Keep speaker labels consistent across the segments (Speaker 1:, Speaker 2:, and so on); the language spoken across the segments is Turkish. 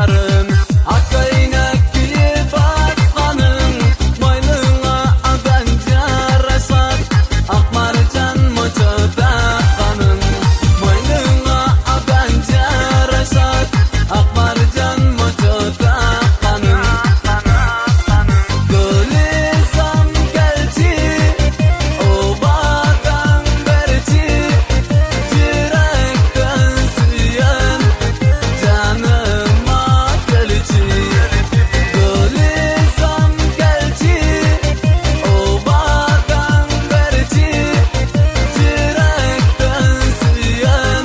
Speaker 1: yarın. Akka inek giyip aslanın, boynuna adanca raşat. Akmarcan moço takkanın, boynuna adanca raşat. Akmarcan moço takkanın. Gülizam gelci, obadan berci, cirekten süyen canıma gelci. Gülizam gelci, obadan berci, cirekten süyen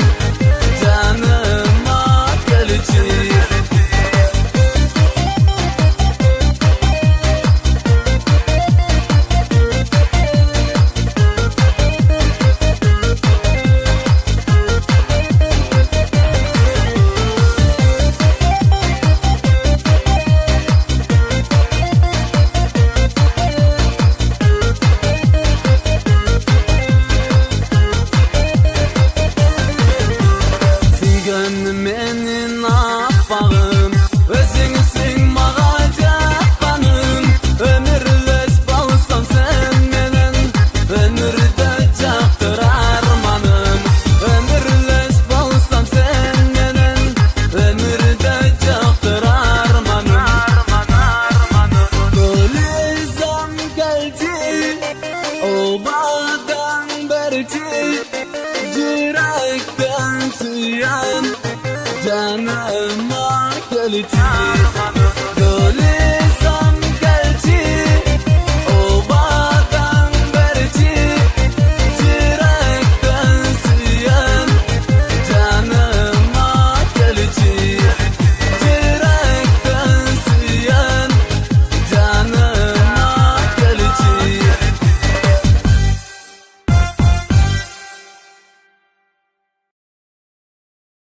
Speaker 1: canıma gelci. Gönlüm menin affağım, özüңsün mağa jakkanım. Ömürleş balsam sen menen, ömürde jaktır armanım. Ömürleş balsam sen menen, ömürde jaktır armanım. Gülizam geldi, obadan berci, cirekten süyen canıma geldi.